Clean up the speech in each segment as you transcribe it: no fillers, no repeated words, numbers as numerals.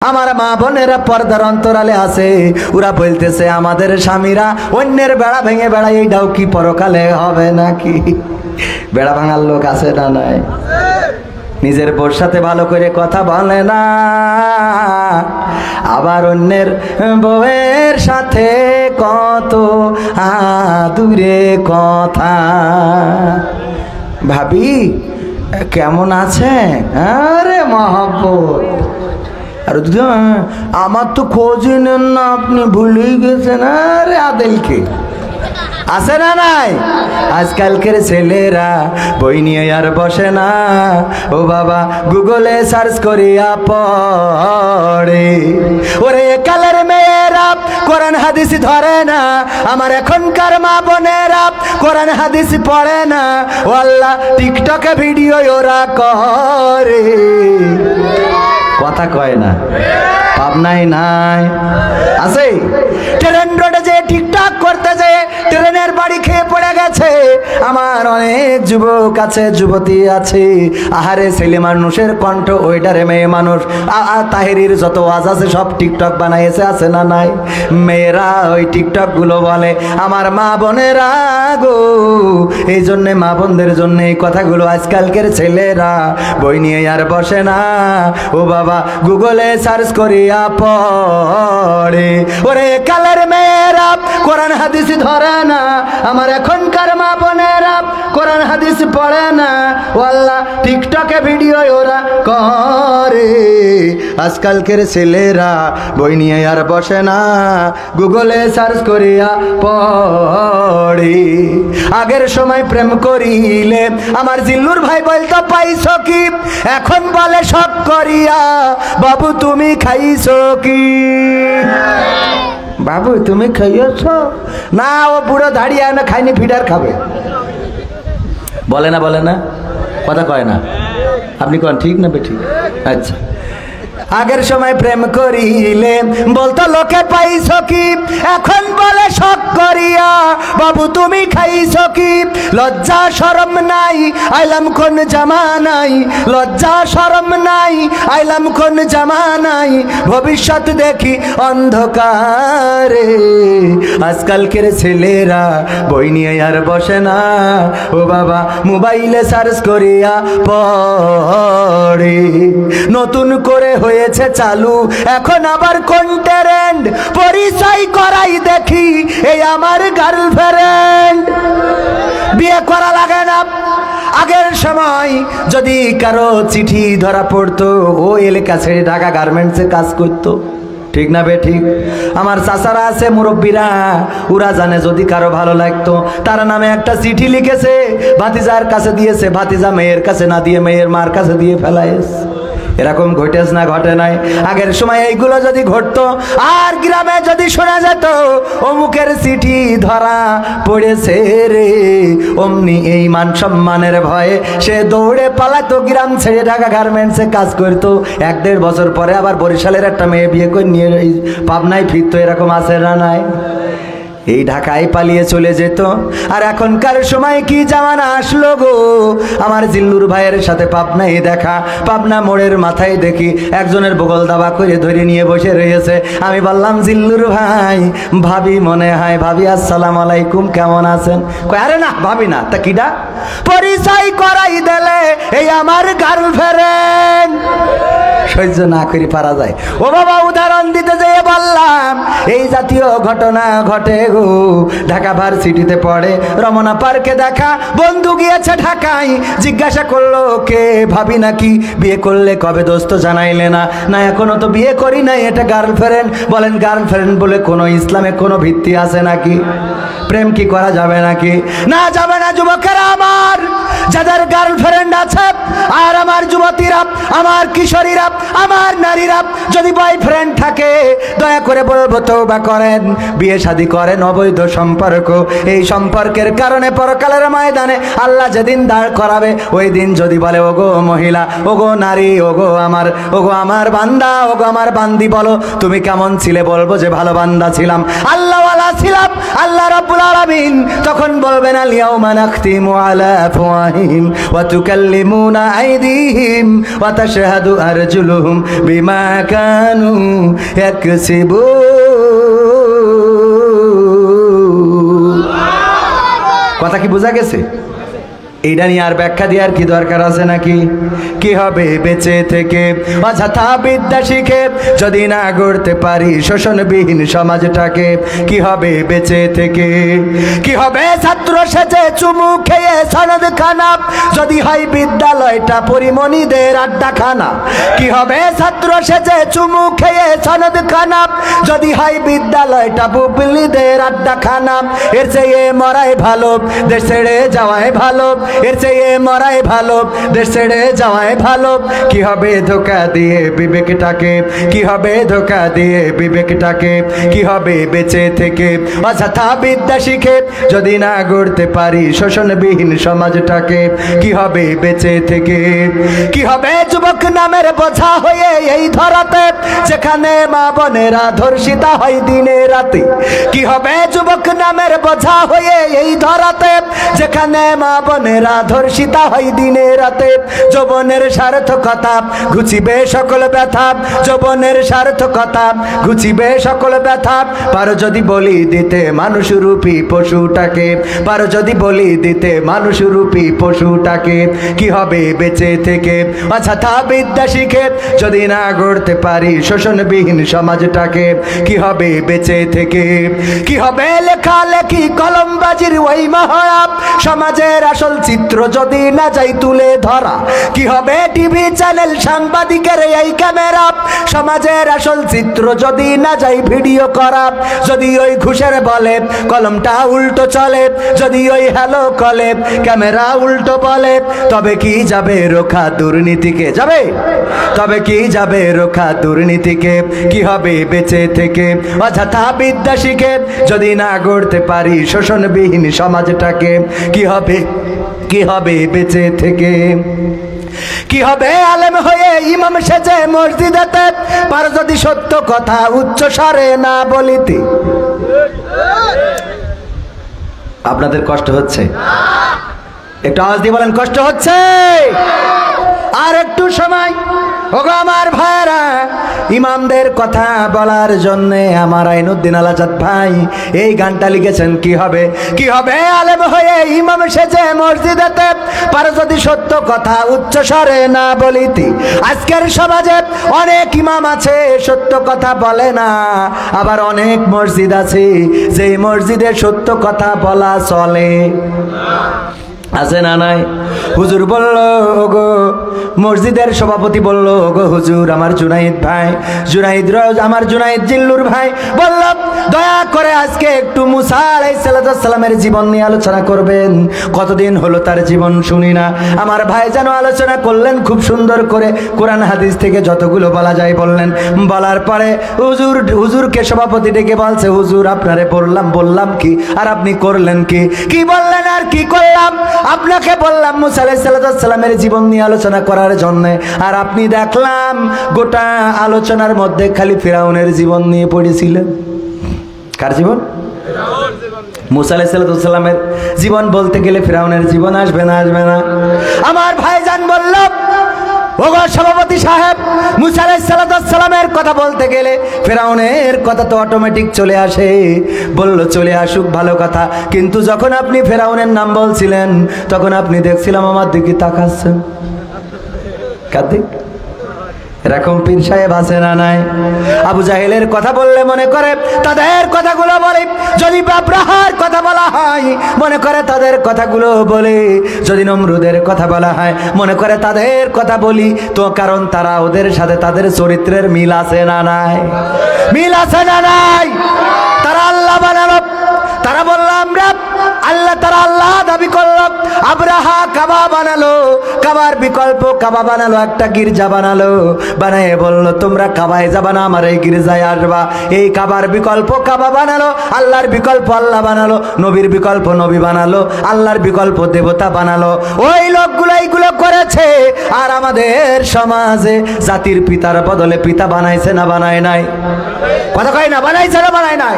আমার মা বোনেরা পর্দার অন্তরালে আছে, ওরা বলতেছে আমাদের স্বামীরা অন্যের বেড়া ভেঙে বেড়ায়, এইটাও কি পরকালে হবে নাকি? বেড়া ভাঙার লোক আছে না নাই? নিজের বউর সাথে ভালো করে কথা বলে না, আবার অন্যের বউয়ের সাথে কত দূরে কথা। ভাবি কেমন আছে? আরে মহব্বত, আর আমার তো খোঁজই নেন না, আপনি ভুলেই গেছেন। আরে আদেলকে আছে না নাই? আজকালকের ছেলেরা বই নিয়ে আর বসে না, ও বাবা গুগলে সার্চ করিয়া পড়ে। ওরে কালের মেয়েরা কোরআন হাদিস ধরে না, আমার এখনকার মা বোনেরা কোরআন হাদিস পড়ে না, ও আল্লাহ টিকটকে ভিডিও ওরা করে। কথা কয় না? পাবনাই নাই আছে? ট্রেন রোডে যে টিকটক করতে যে ট্রেনের বাড়ি খেয়ে পড়ে গেছে। আমার অনেক যুবক আছে, যুবতী আছে, আহারে ছেলে মানুষের কণ্ঠ ওইটারে মেয়ে মানুষ। তাহেরির যত ওয়াজ আছে সব টিকটক বানাইছে, আছে না নাই? মেয়েরা ওই টিকটক গুলো বলে। আমার মা বোনেরা গো, এই জন্যে মা বোনদের জন্য এই কথাগুলো। আজকালকের ছেলেরা বই নিয়ে আর বসে না, ও বাবা গুগলে সার্চ করিয়া পড়ে। ওরে কালের মেয়েরা কোরআন হাদিস ধরে না, আমার এখনকার মা বোনেরা কোরআন হাদিস পড়ে না, ও আল্লাহ টিকটকে ভিডিও ওরা করে। আজকালকের ছেলেরা বই নিয়ে আর বসে না, গুগলে সার্চ করিয়া পড়ে। আগের সময় প্রেম করিলে আমার জিল্লুর ভাই বলতো পাইছো কি, এখন বলে শখ করিয়া বাবু তুমি খাইছো কি? বাবু তুমি খাইয়েছ না? ও বুড়ো দাঁড়িয়ে না খাইনি, ফিডার খাবে। বলে না, বলে না, কথা কয় না। আপনি কোন ঠিক না বে? ঠিক। আচ্ছা, আগের সময় প্রেম করিলে বলতো লোকে পাইছো কি, এখন বলে শখ করিয়া বাবু তুমি খাইছো কি? লজ্জা শরম নাই, আইলাম কোন জামানাই, লজ্জা শরম নাই, আইলাম কোন জামানাই, ভবিষ্যৎ দেখি অন্ধকারে। আজকালকের ছেলেরা বই নিয়ে আর বসে না, ও বাবা মোবাইলে সার্চ করিয়া পড়ে। নতুন করে হয়েছে চালু এখন আবার কোন ট্রেন্ড, পরিচয় করাই দেখি এই আমার গার্লফ্রেন্ড। বিয়ে করা লাগে না। আগের সময় যদি কারো চিঠি ধরা পড়তো, ও এলাকা ছেড়ে ঢাকা গার্মেন্টসে কাজ করতো, ঠিক না বে ঠিক? আমার চাচারা আছে, মুরব্বীরা, ওরা জানে যদি কারো ভালো লাগতো তার নামে একটা চিঠি লিখেছে, ভাতিজার কাছে দিয়েছে, ভাতিজা মেয়ের কাছে না দিয়ে মেয়ের মার কাছে দিয়ে ফেলাইছে। এরকম ঘটেছ না ঘটে নাই? আগের সময় এইগুলো যদি ঘটতো, আর গ্রামে যদি শোনা যেত অমুকের চিঠি ধরা পড়েছে রে, অমনি এই মান সম্মানের ভয়ে সে দৌড়ে পালাতো, গ্রাম ছেড়ে ঢাকা গার্মেন্টসে কাজ করতো। 1-1.5 বছর পরে আবার বরিশালের একটা মেয়ে বিয়ে করে নিয়ে পাবনায় ফিরতো। এরকম আছে না নাই? এই ঢাকায় পালিয়ে চলে যেত। আর এখনকার সময় কি জামানা আসলো গো। আমার জিল্লুর ভাইয়ের সাথে পাবনায় দেখা, পাবনা মোড়ের মাথায় দেখি একজনের বগল দাবা করে ধরে নিয়ে বসে রয়েছে। আমি বললাম জিল্লুর ভাই, ভাবি মনে হয়। ভাবি আসসালামু আলাইকুম, কেমন আছেন? কয় আরে না ভাবি না, তা কিডা? পরিচয় করাই দিলে এই আমার গার্লফ্রেন্ড। সহ্য না করি পারা যায়। ও বাবা উদাহরণ দিতে যেয়ে বললাম এই জাতীয় ঘটনা ঘটে গো। ঢাকা ভার্সিটিতে পড়ে, রমনা পার্কে দেখা, বন্ধু গিয়েছে ঢাকায়, জিজ্ঞাসা করলো কে ভাবি নাকি? বিয়ে করলে কবে দোস্ত জানাইলে না? না এখনো তো বিয়ে করি নাই, এটা গার্লফ্রেন্ড। বলেন গার্লফ্রেন্ড বলে কোনো ইসলামে কোনো ভিত্তি আছে নাকি? প্রেম কি করা যাবে নাকি? না যাবে না। যুবকেরা আমার যাদের গার্লফ্রেন্ড আছে, আর আমার যুবতীরা, আমার কিশোরীরা, আমার নারীরা যদি বয়ফ্রেন্ড থাকে, দয়া করে বলবো তওবা করেন, বিয়ে শাদী করেন। অবৈধ সম্পর্ক, এই সম্পর্কের কারণে পরকালের ময়দানে আল্লাহ যেদিন দাঁড় করাবে, ওই দিন যদি বলে ওগো মহিলা, ওগো নারী, ওগো আমার বান্দা, ওগো আমার বান্দি, বলো তুমি কেমন ছিলে? বলবো যে ভালো বান্দা ছিলাম, আল্লাহওয়ালা ছিলাম, আল্লাহ রাব্বুল আলামিন তখন বলবেন আল ইয়াউমা নাখতিমু আলা আফওয়াহিহিম ওয়া তুকাল্লিমুনা আইদিহিম ওয়া তাশহাদু আরজুলুহুম বিমা কানু ইয়াকসিবুন। কথা কি বোঝা গেছে? এইটা নিয়ে আর ব্যাখ্যা দেওয়ার কি দরকার আছে নাকি? কি হবে বেঁচে থেকে অযথা বিদ্যা শিখে যদি না গড়তে পারি শোষণবিহীন সমাজটাকে? কি হবে বেঁচে থেকে? কি হবে ছাত্র সেজে চুমু খেয়ে সনদ খানা যদি হয় বিদ্যালয়টা পরিমণিদের আড্ডাখানা? কি হবে ছাত্র সেজে চুমু খেয়ে সনদ খানা যদি হয় বিদ্যালয়টা বুবলিদের আড্ডাখানা? এর চেয়ে মরাই ভালো, দেশ ছেড়ে যাওয়াই ভালো, এর চেয়ে মরাই ভালো, দেশ ছেড়ে যাওয়াই ভালো। কি হবে ধোকা দিয়ে বিবেকটাকে? কি হবে ধোকা দিয়ে বিবেকটাকে? কি হবে বেঁচে থেকে অযথা বিদ্যা শিখে যদি না গড়তে পারি শোষণবিহীন সমাজটাকে? কি হবে বেঁচে থেকে? কি হবে যুবক নামের বোঝা হয়ে এই ধরাতে যেখানে মা বোনেরা ধর্ষিতা হয় দিনে রাতে? কি হবে যুবক নামের বোঝা হয়ে এই ধরাতে যেখানে মা বোনেরা ধর্ষিতা হয় দিনে রাতে? যৌবনের সার্থকতা ঘুচিবে সকল ব্যথা, যৌবনের সার্থকতা ঘুচিবে সকল ব্যথা। পারো যদি বলি দিতে মানুষরূপী পশুটাকে, পারো যদি বলি দিতে মানুষরূপী পশুটাকে? কি হবে বেঁচে থেকে অযথা বিদ্যা শিখে যদি না গড়তে পারি শোষণবিহীন সমাজটাকে? কি হবে বেঁচে থেকে? কি হবে লেখালেখি কলমবাজির ওই মহড়া সমাজের আসল চিত্র যদি না যাই তুলে ধরা? কি হবে টিভি চ্যানেল সাংবাদিকের এই ক্যামেরা সমাজের আসল চিত্র যদি না যাই ভিডিও করা? যদি ওই ঘুষের বলে কলমটা উল্টো চলে, যদি ওই হ্যালো কলে ক্যামেরা উল্টো বলে, তবে কি যাবে রোখা দুর্নীতিকে? যাবে? তবে কি যাবে রোখা দুর্নীতিকে? কি হবে বেঁচে থেকে অযথা বিদ্যা শিখে যদি না গড়তে পারি শোষণবিহীন সমাজটাকে? কি হবে, কি হবে বেঁচে থেকে? কি হবে আলেম হয়ে ইমাম সেজে মসজিদেতে পার যদি সত্য কথা উচ্চ স্বরে না বলিতে? আপনাদের কষ্ট হচ্ছে? একটু আওয়াজ দিয়ে বলেন কষ্ট হচ্ছে? আর একটু সময় ওগো আমার ভাইরা, ইমামদের কথা বলার জন্য আমার আইনুদ্দিন আলাজাদ ভাই এই গানটা লিখেছেন। কি হবে, কি হবে আলেম হয়ে ইমাম সেজে মসজিদেতে পারো যদি সত্য কথা উচ্চ স্বরে না বলিতে? আজকের সমাজে অনেক ইমাম আছে সত্য কথা বলে না, আবার অনেক মসজিদ আছে যে মসজিদে সত্য কথা বলা চলে। আছে না নাই? হুজুর বলল ওগো, মসজিদের সভাপতি বলল ওগো হুজুর, আমার জুনাইদ ভাই, জুনাইদ আমার জুনাইদ জিল্লুর ভাই বলল দয়া করে আজকে একটু মুসা আলাইহিস সালামের জীবন নিয়ে আলোচনা করবেন। কতদিন হলো তার জীবন শুনি না। আমার ভাই যেন আলোচনা করলেন খুব সুন্দর করে, কোরআন হাদিস থেকে যতগুলো বলা যায় বললেন। বলার পরে হুজুরকে সভাপতি ডেকে বলছে হুজুর আপনারে বললাম কি আর আপনি করলেন কি? কি বললেন আর কি করলাম? আপনাকে বললাম মুসা আলাইহিস সালামের জীবন নিয়ে আলোচনা করার জন্য, আর আপনি দেখলাম গোটা আলোচনার মধ্যে খালি ফিরাউনের জীবন নিয়ে পড়েছিলেন। কার জীবন? মুসা আলাইহিস সালামের জীবন বলতে গেলে ফিরাউনের জীবন আসবে না? আসবে না? আমার ভাইজান বলল ওগো সভাপতি সাহেব, মুসা আলাইহিস সালামের কথা বলতে গেলে ফিরাউনের কথা তো অটোমেটিক চলে আসে। বলল চলে আসুক, ভালো কথা, কিন্তু যখন আপনি ফিরাউনের নাম বলছিলেন তখন আপনি দেখছিলাম আমার দিকে তাকাচ্ছেন। কার দিক? এরকম পীর সাহেব আছে না নাই? আবু জাহেলের কথা বললে মনে করে তাদের কথাগুলো বলে, যদি আব্রাহার কথা বলা হয় মনে করে তাদের কথাগুলো বলে, যদি নমরুদের কথা বলা হয় মনে করে তাদের কথা বলি। তো কারণ তারা ওদের সাথে তাদের চরিত্রের মিল আছে না নাই? মিল আছে না নাই? তারা আল্লাহ বানালো, তারা বললো আমরা আল্লাহ, তারা আল্লাহ দাবি করলো। আব্রাহা কাবা বানালো, কাবার বিকল্প কাবা বানালো, একটা গির্জা বানালো, বানায় বললো তোমরা কাবায় যাবা না, আমার এই গির্জায় আসবা। এই কাবার বিকল্প কাবা বানালো, আল্লাহর বিকল্প আল্লাহ বানালো, নবীর বিকল্প নবী বানালো, আল্লাহর বিকল্প দেবতা বানালো। ওই লোকগুলো এইগুলো করেছে। আর আমাদের সমাজে জাতির পিতার বদলে পিতা বানাইছে না বানায় নাই? কথা কয় না? বানাইছে না বানায় নাই?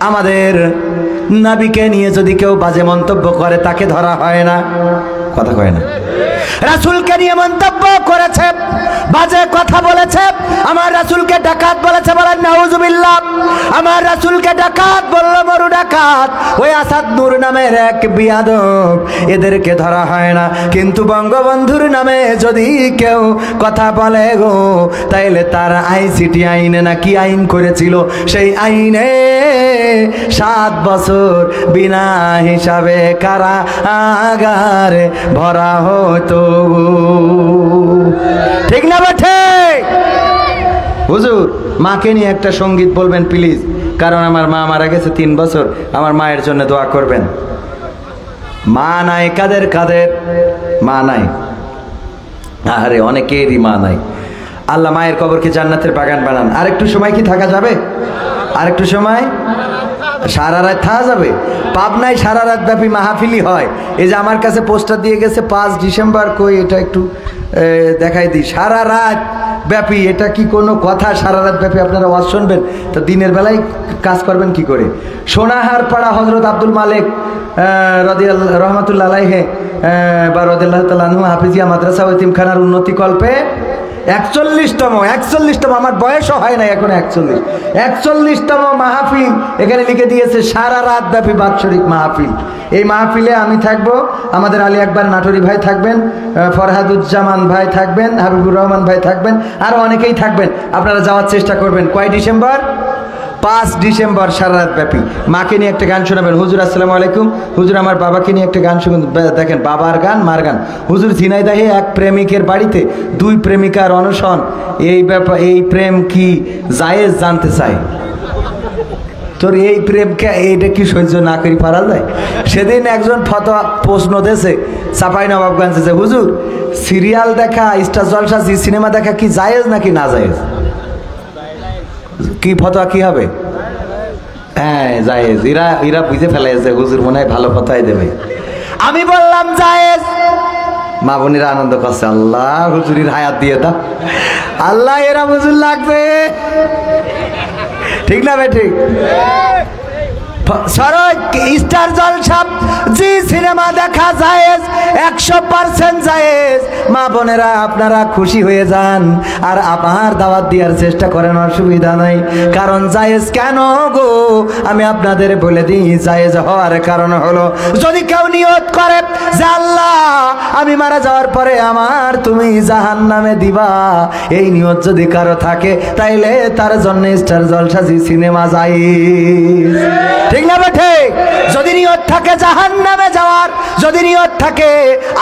আমাদের নবীকে নিয়ে যদি কেউ বাজে মন্তব্য করে তাকে ধরা হয় না, কথা কয় না। রাসূলকে নিয়ে মন্তব্য করেছে, বাজে কথা বলেছে, আমার রাসূলকে ডাকাত বলেছে, বলেন নাউজুবিল্লাহ। আমার রাসূলকে ডাকাত বলল, মরু ডাকাত, ওই আসাদ নূর নামের এক বিয়াদব, এদেরকে ধরা হয় না। কিন্তু বঙ্গবন্ধুর নামে যদি কেউ কথা বলে গো, তাইলে তার আইসিটি আইনে না কি আইন করেছিল, সেই আইনে 7 বছর বিনা হিসাবে কারাগারে ভরা হতো। ঠিক না বেঠে? হুজুর মাকে নিয়ে একটা সঙ্গীত বলবেন প্লিজ, কারণ আমার মা মারা গেছে 3 বছর, আমার মায়ের জন্য দোয়া করবেন। মা নাই কাদের কাদের? মা নাই, আরে অনেকেরই মা নাই। আল্লাহ মায়ের কবরকে জান্নাতের বাগান বানান। আরেকটু সময় কি থাকা যাবে? আরেকটু সময়? সারা রাত থাকা যাবে? পাবনায় সারা রাত ব্যাপী মাহফিলি হয়। এই যে আমার কাছে পোস্টার দিয়ে গেছে 5 ডিসেম্বর, কই এটা একটু দেখাই দিই। সারা রাত ব্যাপী, এটা কি কোনো কথা? সারা রাত ব্যাপী আপনারা ওয়াজ শুনবেন, তো দিনের বেলায় কাজ করবেন কি করে? সোনাহার পাড়া হজরত আব্দুল মালিক রহমতুল্লাহ আলাইহি বা রাদিয়াল্লাহু তাআলা আনহু হাফিজিয়া মাদ্রাসা ও এতিমখানার উন্নতি কল্পে 41তম, আমার বয়সও হয় না এখন, 41তম মাহফিল এখানে লিখে দিয়েছে, সারা রাত ব্যাপী বাৎসরিক মাহফিল। এই মাহফিলে আমি থাকবো, আমাদের আলী আকবর নাটোরি ভাই থাকবেন, ফরহাদুজ্জামান ভাই থাকবেন, হাবিবুর রহমান ভাই থাকবেন, আরও অনেকেই থাকবেন। আপনারা যাওয়ার চেষ্টা করবেন। কয় ডিসেম্বর? 5 ডিসেম্বর সারা রাত ব্যাপী। মাকে নিয়ে একটা গান শোনাবেন। হুজুর আসসালামু আলাইকুম। হুজুর আমার বাবাকে নিয়ে একটা গান শুনুন। দেখেন বাবার গান, মার গান। হুজুর ঝিনাইদহে এক প্রেমিকের বাড়িতে 2 প্রেমিকার অনশন। এই ব্যাপার, এই প্রেম কি জায়েজ জানতে চাই। তোর এই প্রেমকে এইটা কি সহ্য না করি পারা যায়? সেদিন একজন ফতোয়া প্রশ্ন দিয়েছে চাঁপাইনবাবগঞ্জে যে, হুজুর সিরিয়াল দেখা, স্টার জলসা, জি সিনেমা দেখা কি জায়েজ নাকি না জায়েজ? কি ফতোয়া কি হবে? হ্যাঁ জায়েজ। এরা বুঝে ফেলাইছে, হুজুর মনে হয় ভালো ফতোয়াই দেবে। আমি বললাম জায়েজ। মা বোনেরা আনন্দ করছে, আল্লাহ হুজুরির হায়াত দিয়ে দাও, আল্লাহ এরা হুজুর লাগবে। ঠিক না ভাই? ঠিক। স্টার জলসা, জি সিনেমা দেখা জায়েজ, 100% জায়েজ। মা বোনেরা আপনারা খুশি হয়ে যান, আর আমার দাওয়াত দেওয়ার চেষ্টা করেন, অসুবিধা নাই। কারণ জায়েজ কেন গো, আমি আপনাদের বলে দিই। জায়েজ হওয়ার কারণ হলো, যদি কেউ নিয়ত করে যে আল্লাহ আমি মারা যাওয়ার পরে আমার তুমি জাহান্নামে দিবা, এই নিয়ত যদি কারো থাকে, তাইলে তার জন্য স্টার জলসা, জি সিনেমা জায়েজ। ঠিক না বেঠে? যদি নিয়ত থাকে জাহান্নামে যাওয়ার, যদি নিয়ত থাকে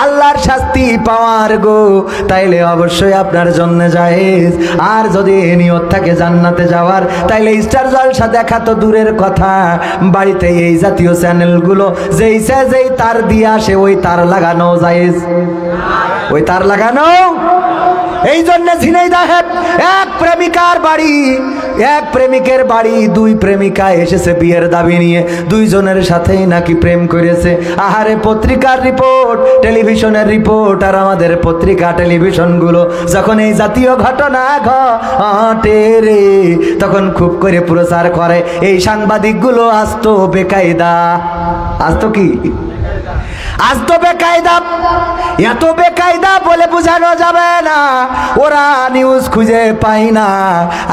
আল্লাহর শাস্তি পাওয়ার গো, তাইলে অবশ্যই আপনার জন্য জায়েজ। আর যদি নিয়ত থাকে জান্নাতে যাওয়ার, তাইলে স্টার জলসা দেখা তো দূরের কথা, বাড়িতে এই জাতীয় চ্যানেলগুলো যেই তার দিয়ে আসে, ওই তার লাগানো জায়েজ, ওই তার লাগানো। এই জন্য ঝিনাইদহে এক প্রেমিকার বাড়ি, এক প্রেমিকের বাড়ি 2 প্রেমিকা এসেছে বিয়ের দাবি নিয়ে, 2 জনের সাথেই নাকি প্রেম করেছে। আহারে পত্রিকার রিপোর্ট, টেলিভিশনের রিপোর্ট, আর আমাদের পত্রিকা টেলিভিশনগুলো যখন এই জাতীয় ঘটনা ঘটে রে, তখন খুব করে প্রচার করে। এই সাংবাদিকগুলো আস্ত বেকায়দা, আস্ত কি? আস্ত বেকায়দা। এত বেকায়দা বলে বোঝানো যাবে না, ওরা নিউজ খুঁজে পাই না।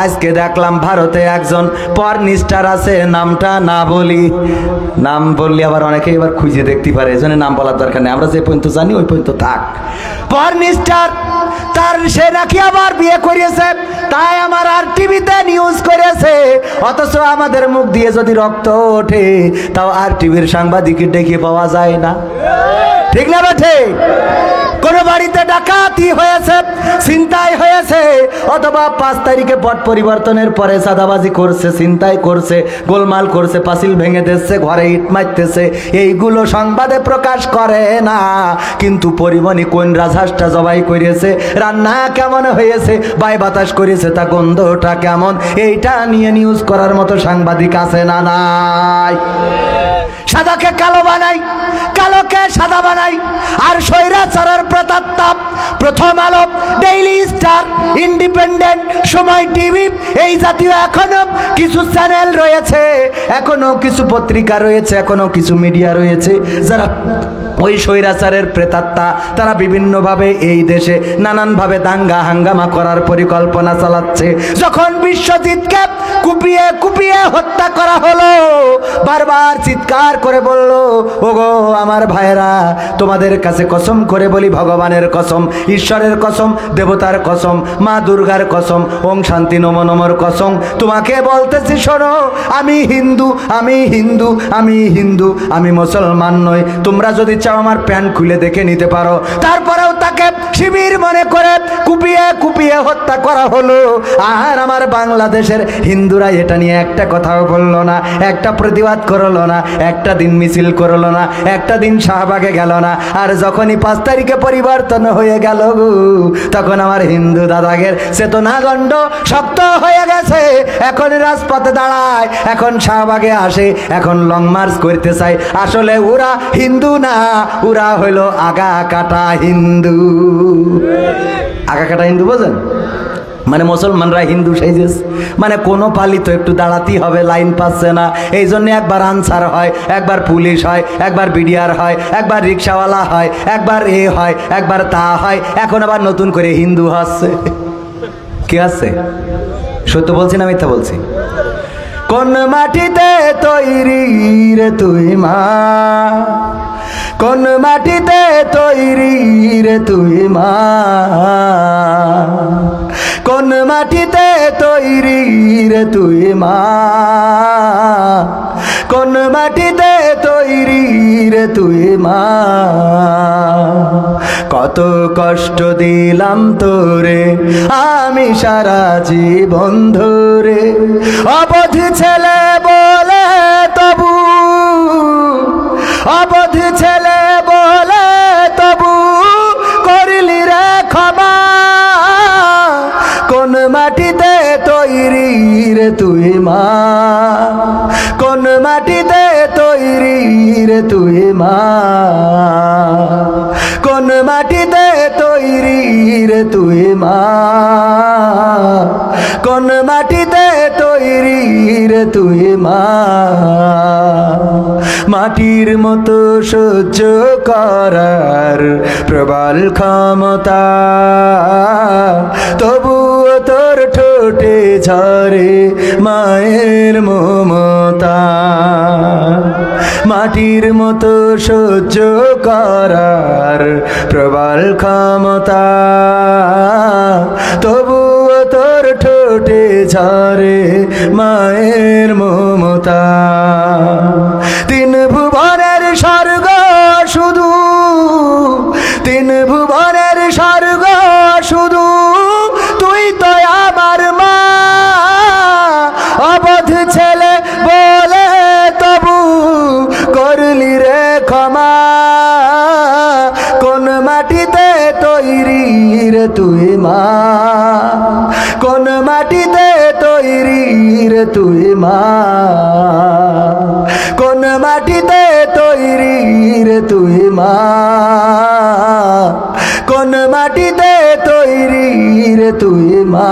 আজকে দেখলাম ভারতে একজন পর্নিস্টার আছে, নামটা না বলি, নাম বললে আবার অনেকে এবার খুঁজে দেখতে পারে, এই জন্য নাম বলার দরকার নেই। আমরা যে পর্যন্ত জানি ওই পর্যন্ত থাক। পর্নিস্টার, তার সে নাকি আবার বিয়ে করিয়েছে, তাই আমার আর টিভিতে নিউজ করেছে। অথচ আমাদের মুখ দিয়ে যদি রক্ত ওঠে, তাও আর টিভির সাংবাদিক ডেকে পাওয়া যায় না। ঠিক না বেঠে? কোন বাড়িতে ডাকাতি হয়েছে, ছিনতাই হয়েছে, অথবা 5 তারিখে পট পরিবর্তনের পরে সাদাবাজি করছে, ছিনতাই করছে, গোলমাল করছে, পাঁচিল ভেঙে দিচ্ছে, ঘরে ইট মারতেছে, এইগুলো সংবাদে প্রকাশ করে না। কিন্তু পরিমণি কোন রাজহাঁসটা জবাই করেছে, রান্না কেমন হয়েছে, বাই বাতাস করেছে, তা গন্ধটা কেমন, এইটা নিয়ে নিউজ করার মতো সাংবাদিক আছে না নাই? সাদাকে কালো বানাই, কালোকে সাদা বানাই, আর স্বৈরাচারের প্রতাপ। প্রথম আলো, ডেইলি স্টার, ইন্ডিপেন্ডেন্ট ইন্ডিপেন্ডেন্ট, সময় টিভি, এই জাতীয় এখনো কিছু চ্যানেল রয়েছে, এখনো কিছু পত্রিকা রয়েছে, এখনো কিছু মিডিয়া রয়েছে যারা ওই স্বৈরাচারের প্রেতাত্মা, তারা বিভিন্নভাবে এই দেশে নানানভাবে দাঙ্গা হাঙ্গামা করার পরিকল্পনা চালাচ্ছে। যখন বিশ্বজিৎকে কুপিয়ে কুপিয়ে হত্যা করা হলো, বারবার চিৎকার করে বলল, ওগো আমার ভাইরা, তোমাদের কাছে কসম করে বলি, ভগবানের কসম, ঈশ্বরের কসম, দেবতার কসম, মা দুর্গার কসম, ওং শান্তি নম নমর কসম, তোমাকে বলতেছি শোনো, আমি হিন্দু, আমি হিন্দু, আমি হিন্দু, আমি মুসলমান নই। তোমরা যদি চাও আমার প্যান্ট খুলে দেখে নিতে পারো। তারপরেও তাকে শিবির মনে করে কুপিয়ে কুপিয়ে হত্যা করা হলো। আর আমার বাংলাদেশের হিন্দুরা এটা নিয়ে একটা কথাও বললো না, একটা প্রতিবাদ করলো না, একটা দিন মিছিল করলো না, একটা দিন শাহবাগে গেল না। আর যখনই 5 তারিখে পরিবর্তন হয়ে গেল, তখন আমার হিন্দু দাদাগের চেতনাগণ্ড শক্ত হয়ে গেছে। এখন রাজপথে দাঁড়ায়, এখন শাহবাগে আসে, এখন লং মার্চ করতে চায়। আসলে ওরা হিন্দু না, ওরা হইলো আগা কাটা হিন্দু। আগা কাটা হিন্দু বোঝেন? মানে মুসলমানরা হিন্দু সাইজেস, মানে কোনো পালিত একটু দাঁড়াতেই হবে, লাইন পাচ্ছে না, এই জন্য একবার আনসার হয়, একবার পুলিশ হয়, একবার বিডিআর হয়, একবার রিক্সাওয়ালা হয়, একবার এ হয়, একবার তা হয়, এখন আবার নতুন করে হিন্দু হচ্ছে। কি আছে? সত্য বলছি না মিথ্যা বলছি? কোন মাটিতে তৈরি রে তুই মা, কোন মাটিতে তৈরি রে তুই মা, কোন মাটিতে তৈরি রে তুই মা, কোন মাটিতে তৈরি রে তুই মা। কত কষ্ট দিলাম তোরে আমি সারা জীবন ধরে, অবধ ছেলে বলে তবু, অবধ ছেলে বলে তবু করলি রে ক্ষমা। কোন মাটিতে তৈরি রে তুই মা, কোন মাটিতে তৈরি রে তুই মা, কোন মাটিতে তৈরি রে তুই মা, কোন মাটিতে তৈরি রে তুই মা। মাটির মতো সহ্য করার প্রবল ক্ষমতা, তবুও তোর ঠোঁটে ঝরে মায়ের মমতা। মাটির মতো সহ্য করার প্রবল ক্ষমতা, তবুও তোর ঠোঁটে ঝরে মায়ের মমতা। 3 ভুবনের স্বর্গ শুধু, 3 ভুবনের স্বর্গ শুধু, তুই তো আমার মা। অবধ ছেলে বলে তবু করলি রে ক্ষমা। কোন মাটিতে তৈরি রে তুই মা, কোন মাটিতে তৈরি রে তুই মা, কোন মাটিতে তৈরি রে তুই মা, কোন মাটিতে তৈরি রে তুই মা।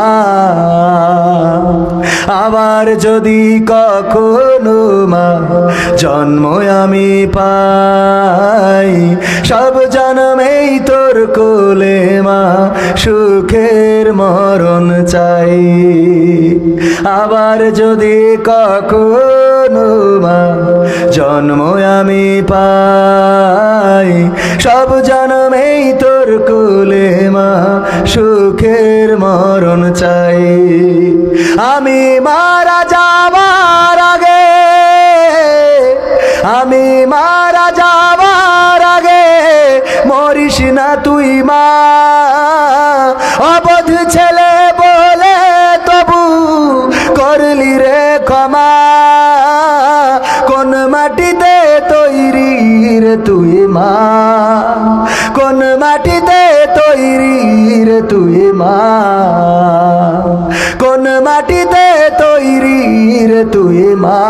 আবার যদি কখনো মা জন্ম আমি পাই, সব জন্মেই তোর কোলে মা সুখের মরণ চাই। আবার যদি কখনো মা জন্ম আমি পাই, সব জন্মেই তোর কোলে মা সুখের মরণ চাই। আমি মারা যাবার আগে, আমি মারা যাবার আগে মরিস না তুই মা। অবধ ছেলে বলে তবু করলি রে ক্ষমা। কোন মাটিতে তৈরি রে তুই মা, কোন মাটিতে তৈরি রে তুই মা, কোন মাটিতে তৈরি রে তুই মা,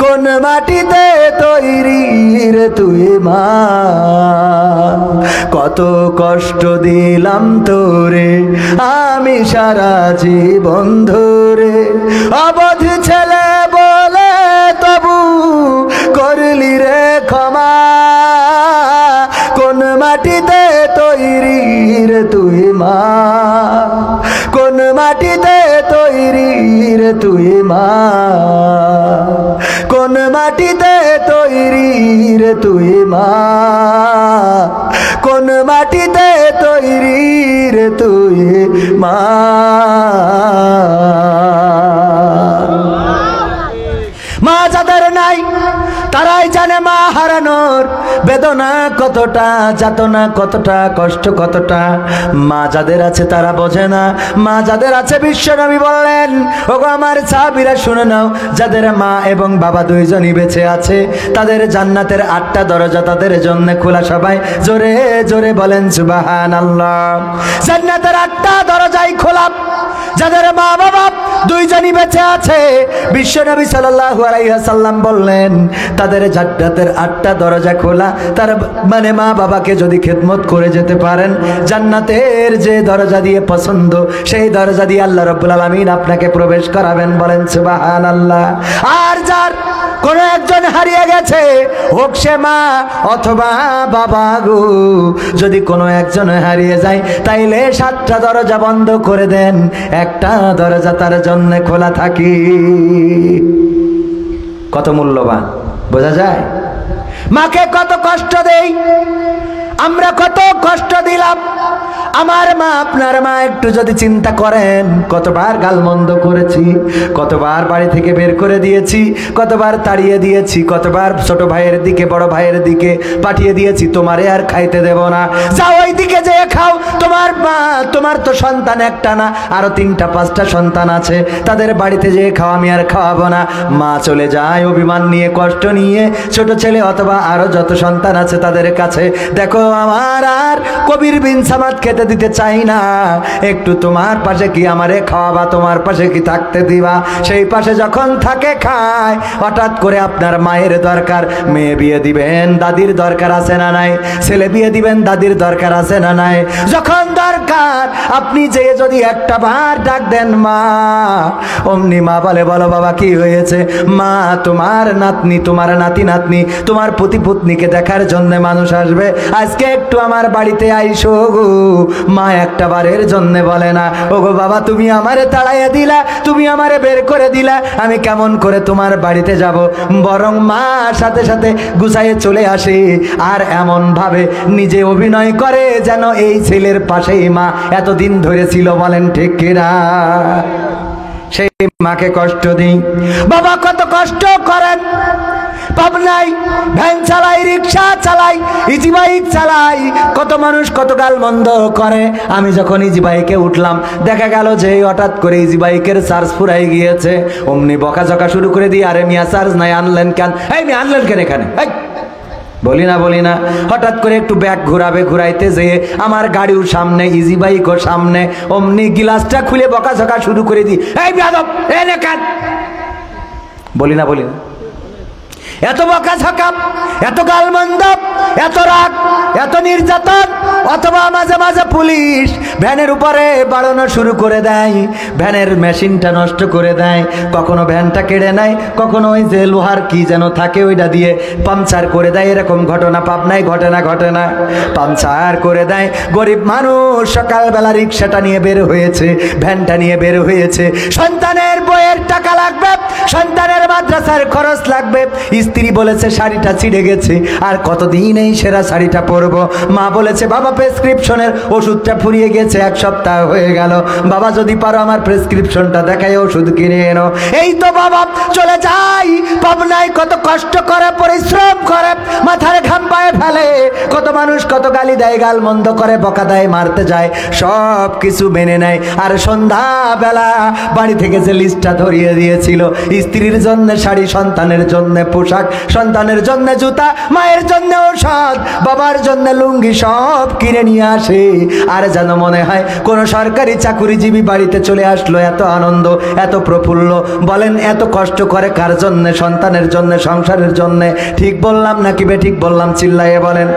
কোন মাটিতে তৈরি রে তুই মা, কত কষ্ট দিলাম তোরে আমি সারা জীবন ধরে, অবধ ছেলে বলে তবু করলি রে ক্ষমা, কোন মাটিতে তৈরি রে তুই মা, কোন মাটিতে তৈরি রে তুই মা, কোন মাটিতে তৈরি রে তুই মা, কোন মাটিতে তৈরি রে তুই মা। মা যাদের নাই তারাই জানে মা হারানোর বেদনা কতটা, যাতনা কতটা, কষ্ট কতটা। মা যাদের আছে তারা বোঝে না। মা যাদের আছে, বিশ্বনবী বললেন, ওগো আমার সাহাবীরা শুনে নাও, যাদের মা এবং বাবা দুইজনই বেঁচে আছে তাদের জান্নাতের 8টা দরজা তাদের জন্য খোলা। সবাই জোরে জোরে বলেন সুবহানাল্লাহ। জান্নাতের 8টা দরজাই খোলা। যাদের মা বাবা দুইজনই বেঁচে আছে, বিশ্বনবী সাল্লাল্লাহু আলাইহি ওয়াসাল্লাম বললেন তাদের জান্নাতের 8টা দরজা খোলা। তার মানে মা বাবাকে যদি খেদমত করে যেতে পারেন, জান্নাতের যে দরজা দিয়ে পছন্দ সেই দরজা দিয়ে আল্লাহ রাব্বুল আলামিন আপনাকে প্রবেশ করাবেন। বলেন সুবহানাল্লাহ। আর যার কোন একজন হারিয়ে গেছে, হোক সে মা অথবা বাবা গো, যদি কোনো একজন হারিয়ে যায় তাইলে 7টা দরজা বন্ধ করে দেন, একটা দরজা তার জন্য খোলা থাকে। কত মূল্যবান বোঝা যায়। মাকে কত কষ্ট দেই আমরা, কত কষ্ট দিলাম। আমার মা আপনার মা একটু যদি চিন্তা করেন, কতবার গালমন্দ করেছি, কতবার বাড়ি থেকে বের করে দিয়েছি, কতবার তাড়িয়ে দিয়েছি, কতবার ছোট ভাইয়ের দিকে বড় ভাইয়ের দিকে পাঠিয়ে দিয়েছি, তোমারে আর খাইতে দেব না, যাও ওই দিকে যেয়ে খাও। তোমার মা, তোমার তো সন্তান একটা না, আরো 3টা 5টা সন্তান আছে, তাদের বাড়িতে যেয়ে খাও, আমি আর খাওয়াবো না। মা চলে যায় অভিমান নিয়ে, কষ্ট নিয়ে, ছোট ছেলে অথবা আরো যত সন্তান আছে তাদের কাছে। দেখো আমার আর কবির বিন সামাদ খেতে দিতে চাই না, একটু তোমার পাশে কি আমারে খাওয়াবা, তোমার পাশে কি থাকতে দিবা। সেই পাশে যখন থাকে খায়, হঠাৎ করে আপনার মায়ের দরকার, মেয়ে বিয়ে দিবেন দাদির দরকার আছে না নাই, ছেলে বিয়ে দিবেন দাদির দরকার আছে না নাই। যখন দরকার আপনি যে যদি একটা বার ডাক দেন মা, অমনি মা বলে, বলো বাবা কি হয়েছে। মা তোমার নাতনি, তোমার নাতি নাতনি, তোমার পতিপত্নীকে দেখার জন্য মানুষ আসবে, আজকে একটু আমার বাড়িতে আইসো গো। মা একটা বারের জন্য বলে না, ওগো বাবা তুমি আমারে তাড়াইয়া দিলা, তুমি আমারে বের করে দিলা, আমি কেমন করে তোমার বাড়িতে যাব। বরং মা সাথে সাথে গুছাইয়ে চলে আসে, আর এমন ভাবে নিজে অভিনয় করে যেন এই ছেলের পাশেই মা এতদিন ধরে ছিল। বলেন ঠিক কিনা? সেই মাকে কষ্ট দিই। বাবা কত কষ্ট করেন, পাবনাই ভ্যান চালাই, রিক্সা চালাই, ইজি বাইক চালাই, কত মানুষ কত গাল মন্দ করে। আমি যখন ইজি বাইকে উঠলাম, দেখা গেল যে হঠাৎ করে ইজি বাইকের চার্জ ফুরাই গিয়েছে, অমনি বকাঝকা শুরু করে দিয়ে, আরে মিয়া চার্জ নাই, আনলেন কেন? এই মিয়া আনলেন কেন এখানে? বলি না। হঠাৎ করে একটু ব্যাগ ঘুরাবে, ঘুরাইতে যেয়ে আমার গাড়ির সামনে, ইজি বাইকও সামনে, অমনি গিলাসটা খুলে বকাঝকা শুরু করে দিই, এই বেয়াদব এনে কেন? বলি না। এত বকাঝকা, এত গালমন্দ, এত রাগ, এত নির্যাতন। অথবা মাঝে মাঝে পুলিশ ভ্যানের উপরে বাড়ানো শুরু করে দেয়, ভ্যানের মেশিনটা নষ্ট করে দেয়, কখনো ভ্যানটা কেড়ে নেয়, কখনো ওই যে লোহার কি যেন থাকে ওইটা দিয়ে পাংচার করে দেয়। এরকম ঘটনা পাবনায় ঘটে না, পাংচার করে দেয়। গরিব মানুষ সকালবেলা রিক্সাটা নিয়ে বের হয়েছে, ভ্যানটা নিয়ে বের হয়েছে, সন্তানের বইয়ের টাকা লাগবে, সন্তানের মাদ্রাসার খরচ লাগবে, স্ত্রী বলেছে শাড়িটা ছিঁড়ে গেছে, আর কতদিন এই সেরা শাড়িটা পরবো। মা বলেছে বাবা প্রেসক্রিপশনের ওষুধটা ফুরিয়ে গেছে, 1 সপ্তাহ হয়ে গেল, বাবা যদি পারো আমার প্রেসক্রিপশনটা দেখাই ওষুধ কিনে এনো। এই তো বাবা চলে যাই পাবনায়, কত কষ্ট করে, পরিশ্রম করে, মাথার ঘাম পায়ে ফেলে, কত মানুষ কত গালি দেয়, গাল মন্দ করে, বকা দেয়, মারতে যায়, সব কিছু মেনে নেয়। আর সন্ধ্যাবেলা বাড়ি থেকে যে লিস্টটা ধরিয়ে দিয়েছিল, স্ত্রীর জন্য শাড়ি, সন্তানের জন্য পোশাক, পোশাক, সন্তানের জন্য জুতা, মায়ের জন্য ঔষধ, বাবার জন্য লুঙ্গি সব কিনে নিয়ে আসে। আর যেন মনে হয় কোন সরকারি চাকুরিজীবী বাড়িতে চলে আসলো। এত আনন্দ, এত প্রফুল্ল। বলেন এত কষ্ট করে কার জন্য? সন্তানের জন্য, সংসারের জন্য। ঠিক বললাম নাকি বেঠিক বললাম? চিল্লাইয়ে বলেন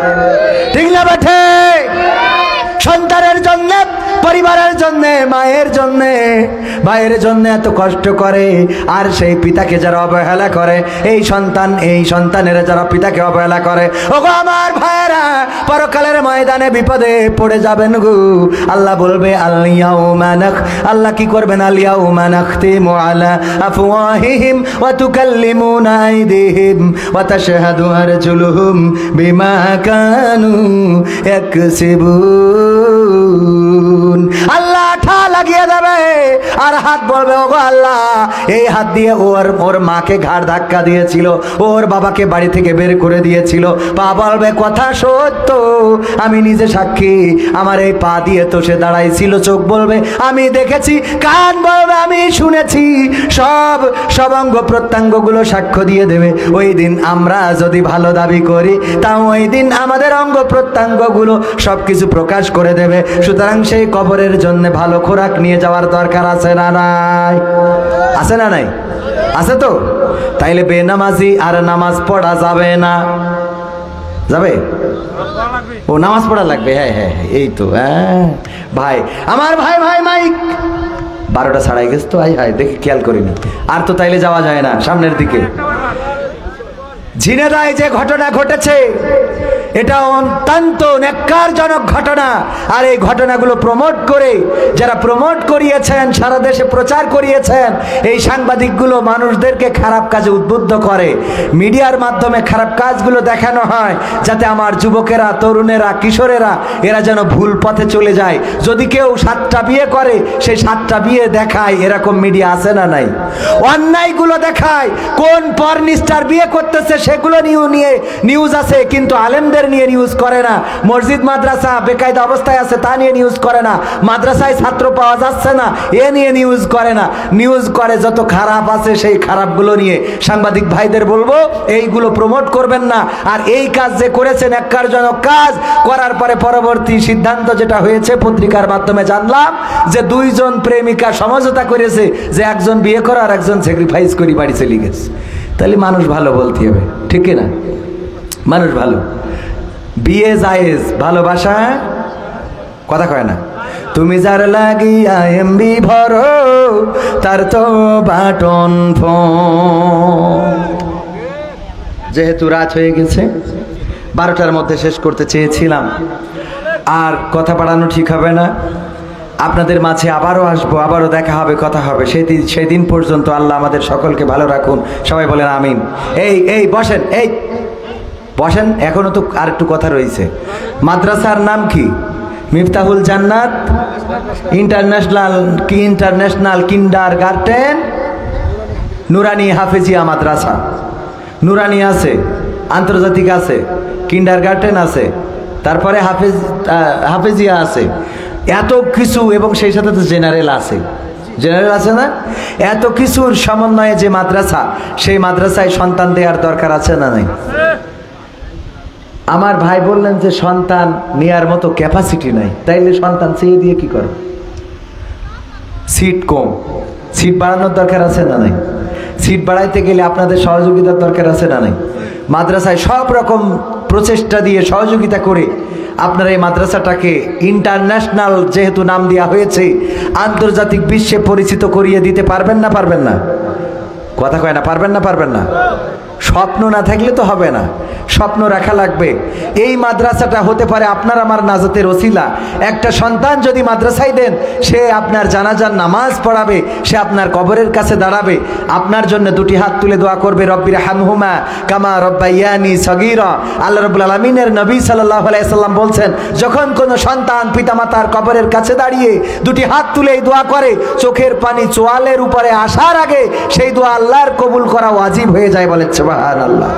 ঠিক না বেঠে? সন্তানের জন্য, পরিবারের জন্য, মায়ের জন্য, ভাইয়ের জন্য এত কষ্ট করে। আর সেই পিতাকে যারা অবহেলা করে, এই সন্তানের যারা পিতাকে অবহেলা করে, ওগো আমার ভাইয়েরা, পরকালের ময়দানে বিপদে পড়ে যাবেন গো। আল্লাহ বলবে আল্লাহ কি করবেন? আলিয়াউমা নাখতিমু আলা আফওয়াহিহিম ওয়া তুকাল্লিমুনা আইদিহিম ওয়া তাশহাদু আরজুলুহুম বিমা কানু ইয়াকসিবুন। আল্লাহ ঠা লাগিয়ে দেবে আর হাত বলবে, ওগো আল্লাহ, এই হাত দিয়ে ওর মাকে ঘাড় ধাক্কা দিয়েছিল, ওর বাবাকে বাড়ি থেকে বের করে দিয়েছিল। পা বলবে কথা সত্য, আমি নিজে সাক্ষী, আমার এই পা দিয়ে তো সে দাঁড়াইছিল। চোখ বলবে আমি দেখেছি, কান বলবে আমি শুনেছি। সব অঙ্গ প্রত্যঙ্গগুলো সাক্ষ্য দিয়ে দেবে। ওই দিন আমরা যদি ভালো দাবি করি, তাও ওই দিন আমাদের অঙ্গ প্রত্যঙ্গগুলো সবকিছু প্রকাশ করে দেবে। সুতরাং সেই কবরের জন্য ভালো খোরাক নিয়ে যাওয়ার দরকার আছে না নাই? আছে না নাই? আছে তো? তাইলে বেনামাজি আর নামাজ পড়া যাবে না? যাবে? ও নামাজ পড়া লাগবে। হ্যাঁ হ্যাঁ, এই তো। হ্যাঁ ভাই আমার, ভাই মাইক 12টা ছাড়াই গেছে তো। হাই দেখি, খেয়াল করিনি। আর তো তাইলে যাওয়া যায় না সামনের দিকে। ঝিনাইদহে যে ঘটনা ঘটেছে, এটা অত্যন্ত ন্যাক্কারজনক ঘটনা। আর এই ঘটনাগুলো যারা প্রমোট করিয়েছেন, সারা দেশে প্রচার করিয়েছেন, এই সাংবাদিকগুলো মানুষদেরকে খারাপ কাজে উদ্বুদ্ধ করে। মিডিয়ার মাধ্যমে খারাপ কাজগুলো দেখানো হয়, যাতে আমার যুবকেরা, তরুণেরা, কিশোরেরা এরা যেন ভুল পথে চলে যায়। যদি কেউ 7টা বিয়ে করে, সেই 7টা বিয়ে দেখায়। এরকম মিডিয়া আছে না নাই? অন্যায়গুলো দেখায়, কোন পরনিষ্ঠার বিয়ে করতেছে সেগুলো নিয়ে নিউজ আছে, কিন্তু আলেমদের নিয়ে নিউজ করে না। মসজিদ মাদ্রাসা বেকায়দা অবস্থায় আছে, তা নিয়ে নিউজ করে না। মাদ্রাসায় ছাত্র পাওয়া যাচ্ছে না, এ নিয়ে নিউজ করে না। নিউজ করে যত খারাপ আছে সেই খারাপগুলো নিয়ে। সাংবাদিক ভাইদের বলবো, এইগুলো প্রমোট করবেন না। আর এই কাজ যে করেছেন, ন্যাক্কারজনক কাজ করার পরে পরবর্তী সিদ্ধান্ত যেটা হয়েছে, পত্রিকার মাধ্যমে জানলাম যে 2 জন প্রেমিকা সমঝোতা করেছে যে একজন বিয়ে করো আর একজন স্যাক্রিফাইস করি বাড়ি চলে গেছে। তাহলে মানুষ ভালো বলতে হবে, ঠিক না? মানুষ ভালো, বিয়ে জায়েজ, ভালোবাসা কথা কয় না। তুমি যার লাগিয়া এমবি ভরো, তার তো বাটন ফোন। যেহেতু রাত হয়ে গেছে, 12টার মধ্যে শেষ করতে চেয়েছিলাম, আর কথা বাড়ানো ঠিক হবে না। আপনাদের মাঝে আবারও আসবো, আবারও দেখা হবে, কথা হবে। সেদিন পর্যন্ত আল্লাহ আমাদের সকলকে ভালো রাখুন। সবাই বলেন আমিন। এই বসেন, বসেন। এখনো তো আর একটু কথা রয়েছে। মাদ্রাসার নাম কি? মিফতাহুল জান্নাত ইন্টারন্যাশনাল কিন্ডারগার্টেন নুরানি হাফেজিয়া মাদ্রাসা। নুরানি আছে, আন্তর্জাতিক আছে, কিন্ডারগার্টেন আছে, তারপরে হাফেজিয়া আছে, এত কিছু। এবং সেই সাথে তো জেনারেল আছে, জেনারেল আছে না? এত কিছুর সমন্বয়ে যে মাদ্রাসা, সেই মাদ্রাসায় সন্তান দেওয়ার দরকার আছে না নাই? আমার ভাই বললেন যে সন্তান নেয়ার মতো ক্যাপাসিটি নাই, তাইলে সন্তান চেয়ে দিয়ে কি করো? সিট কম, সিট বাড়ানোর দরকার আছে না নাই? সিট বাড়াইতে গেলে আপনাদের সহযোগিতার দরকার আছে না নাই? মাদ্রাসায় সব রকম প্রচেষ্টা দিয়ে সহযোগিতা করে আপনারা এই মাদ্রাসাটাকে ইন্টারন্যাশনাল যেহেতু নাম দেওয়া হয়েছে, আন্তর্জাতিক বিশ্বে পরিচিত করিয়ে দিতে পারবেন না? পারবেন না? কথা কয় না, পারবেন না? পারবেন না? স্বপ্ন না থাকলে তো হবে না, স্বপ্ন রাখা লাগবে। এই মাদ্রাসাটা হতে পারে আপনার আমার নাজাতের ওসিলা। একটা সন্তান যদি মাদ্রাসায় দেন, সে আপনার জানাজার নামাজ পড়াবে, সে আপনার কবরের কাছে দাঁড়াবে, আপনার জন্য 2টি হাত তুলে দোয়া করবে, রব্বির হামহুমা কামা রব্বায়ানি সগীরা। আল্লাহ রাব্বুল আলামিনের নবী সাল্লাল্লাহু আলাইহি সাল্লাম বলছেন, যখন কোনো সন্তান পিতামাতার কবরের কাছে দাঁড়িয়ে 2টি হাত তুলে দোয়া করে, চোখের পানি চোয়ালের উপরে আসার আগে সেই দোয়া আল্লাহর কবুল করা ওয়াজিব হয়ে যায়। বলে সুবহানাল্লাহ।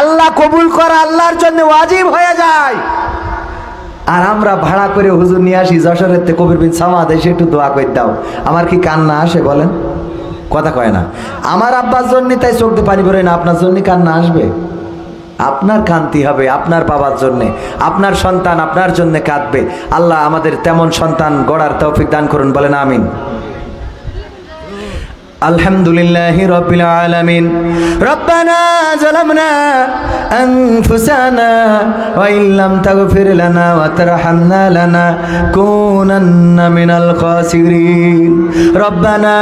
আল্লাহ কবুল করা আল্লাহর জন্য ওয়াজিব হয়ে যায়। আর আমরা ভাড়া করে হুজুর নিয়ে আসি যশোরের তে, কবির বিন সামাদ, এসে একটু দোয়া করে দাও। আমার কি কান্না আসে বলেন? কথা কয় না। আমার আব্বার জন্য তাই চোখ দিয়ে পানি বেরোয় না, আপনার জন্য কান্না আসবে? আপনার কান্তি হবে আপনার বাবার জন্যে, আপনার সন্তান আপনার জন্য কাঁদবে। আল্লাহ আমাদের তেমন সন্তান গড়ার তৌফিক দান করুন, বলেন আমিন। আলহামদুলিল্লাহি রাব্বিল আলামিন। রব্বানা যালামনা আনফুসানা ওয়া ইল্লাম তাগফির লানা ওয়া তারহামনা লানাকুনান্না মিনাল খাসিরিন। রব্বানা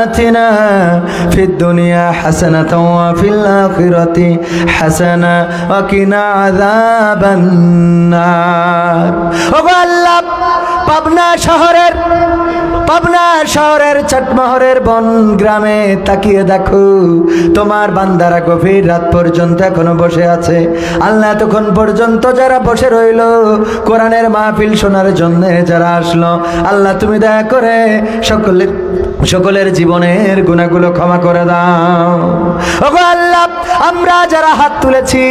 আতিনা ফিদ দুনিয়া হাসানাতাও ওয়া ফিল আখিরাতি হাসানা ওয়া কিনা আযাবান নার। ও আল্লাহ, পাবনা শহরের চটমহরের বন গ্রামে তাকিয়ে দেখো, তোমার বান্দারা গভীর রাত পর্যন্ত এখনো বসে আছে। আল্লাহ এতক্ষণ পর্যন্ত যারা বসে রইল কোরআনের মাহফিল শোনার জন্য, যারা আসলো, আল্লাহ তুমি দয়া করে সকলের জীবনের গুনাহগুলো ক্ষমা করে দাও। ওগো আল্লাহ, আমরা যারা হাত তুলেছি